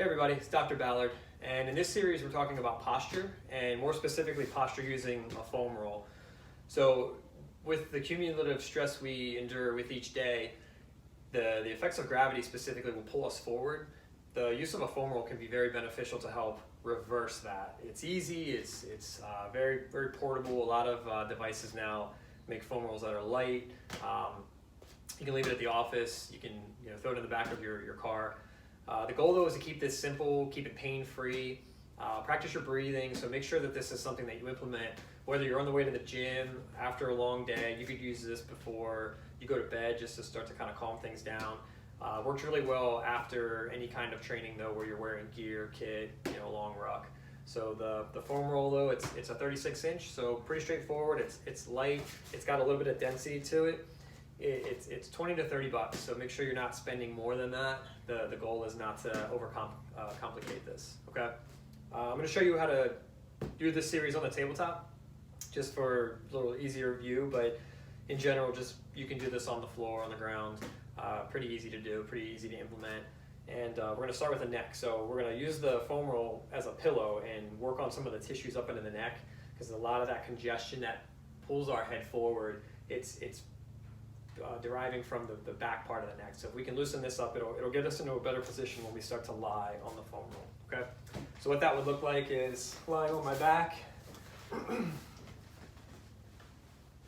Hey everybody, it's Dr. Ballard, and in this series we're talking about posture, and more specifically posture using a foam roll. So with the cumulative stress we endure with each day, the effects of gravity specifically will pull us forward. The use of a foam roll can be very beneficial to help reverse that. It's easy, it's very portable. A lot of devices now make foam rolls that are light. You can leave it at the office, you can throw it in the back of your car. The goal though is to keep this simple, keep it pain-free, practice your breathing, so make sure that this is something that you implement, whether you're on the way to the gym, after a long day. You could use this before you go to bed just to start to kind of calm things down. Works really well after any kind of training though, where you're wearing gear, kit, long ruck. So the foam roll though, it's a 36-inch, so pretty straightforward. It's light, it's got a little bit of density to it. It's 20 to 30 bucks, so make sure you're not spending more than that. The goal is not to complicate this, okay? I'm gonna show you how to do this series on the tabletop, just for a little easier view, but in general, just you can do this on the floor, on the ground. Pretty easy to do, pretty easy to implement. And we're gonna start with the neck. So we're gonna use the foam roll as a pillow and work on some of the tissues up into the neck, because a lot of that congestion that pulls our head forward, it's deriving from the back part of the neck. So if we can loosen this up, it'll get us into a better position when we start to lie on the foam roll, okay? So what that would look like is lying on my back.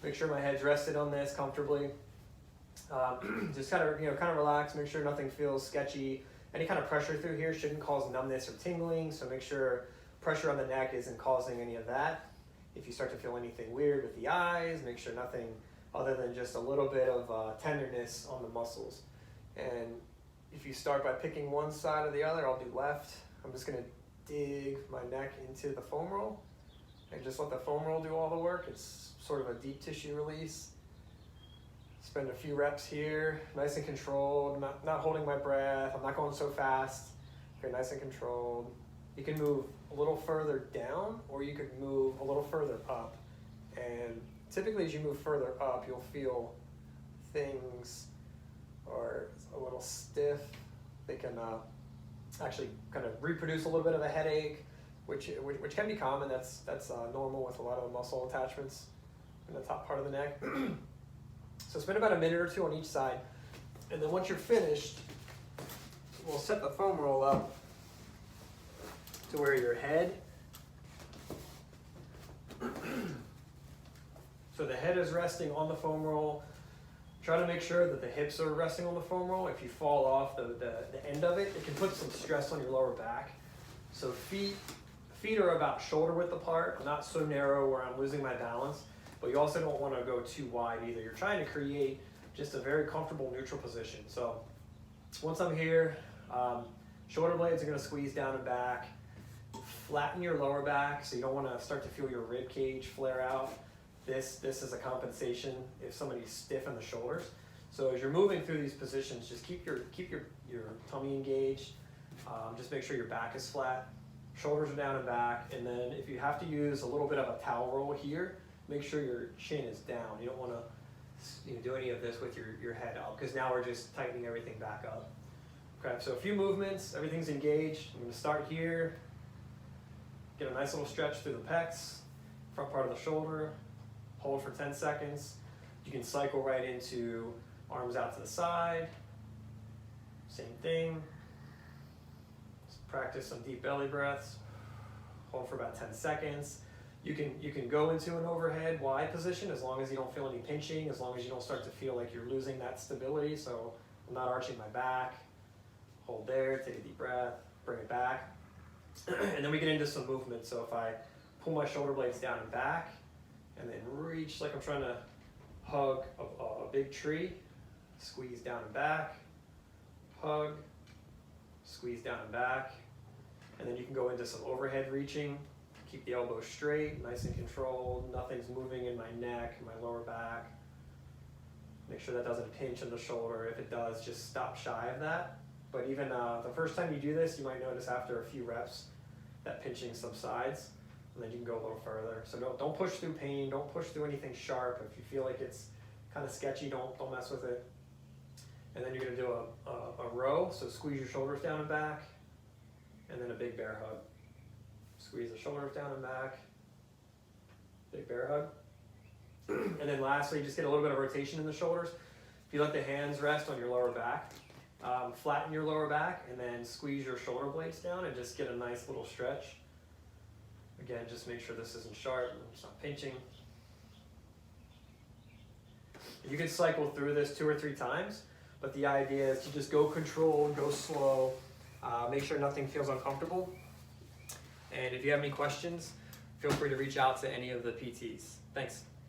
Make sure my head's rested on this comfortably. Just kind of relax, make sure nothing feels sketchy. Any kind of pressure through here shouldn't cause numbness or tingling, so make sure pressure on the neck isn't causing any of that. If you start to feel anything weird with the eyes, make sure nothing other than just a little bit of tenderness on the muscles. And if you start by picking one side or the other, I'll do left. I'm just gonna dig my neck into the foam roll and just let the foam roll do all the work. It's sort of a deep tissue release. Spend a few reps here, nice and controlled, not holding my breath. I'm not going so fast. Okay, nice and controlled. You can move a little further down, or you could move a little further up. And typically as you move further up, you'll feel things are a little stiff. They can actually kind of reproduce a little bit of a headache, which can be common. That's normal with a lot of the muscle attachments in the top part of the neck. So spend about a minute or two on each side. And then once you're finished, we'll set the foam roll up to where your head, so the head is resting on the foam roll. Try to make sure that the hips are resting on the foam roll. If you fall off the end of it, it can put some stress on your lower back. So feet are about shoulder width apart, not so narrow where I'm losing my balance, but you also don't want to go too wide either. You're trying to create just a very comfortable neutral position. So once I'm here, shoulder blades are going to squeeze down and back. Flatten your lower back so you don't want to start to feel your rib cage flare out. This is a compensation if somebody's stiff in the shoulders. So as you're moving through these positions, just keep your tummy engaged. Just make sure your back is flat. Shoulders are down and back. And then if you have to use a little bit of a towel roll here, make sure your chin is down. You don't want to do any of this with your head up, because now we're just tightening everything back up. Okay, so a few movements, everything's engaged. I'm going to start here. Get a nice little stretch through the pecs, front part of the shoulder. Hold for 10 seconds. You can cycle right into arms out to the side. Same thing. Just practice some deep belly breaths. Hold for about 10 seconds. You can go into an overhead wide position as long as you don't feel any pinching, as long as you don't start to feel like you're losing that stability. So I'm not arching my back. Hold there, take a deep breath, bring it back. And then we get into some movement. So if I pull my shoulder blades down and back, and then reach like I'm trying to hug a big tree, squeeze down and back, hug, squeeze down and back, and then you can go into some overhead reaching. Keep the elbows straight, nice and controlled, nothing's moving in my neck, my lower back. Make sure that doesn't pinch in the shoulder. If it does, just stop shy of that. But even the first time you do this, you might notice after a few reps that pinching subsides. And then you can go a little further. So don't push through pain, don't push through anything sharp. If you feel like it's kind of sketchy, don't mess with it. And then you're gonna do a row, so squeeze your shoulders down and back, then a big bear hug. Squeeze the shoulders down and back. Big bear hug. And then lastly, just get a little bit of rotation in the shoulders. If you let the hands rest on your lower back, flatten your lower back and then squeeze your shoulder blades down and just get a nice little stretch. Again, just make sure this isn't sharp and it's not pinching. You can cycle through this 2 or 3 times, but the idea is to just go controlled, go slow, make sure nothing feels uncomfortable. And if you have any questions, feel free to reach out to any of the PTs. Thanks.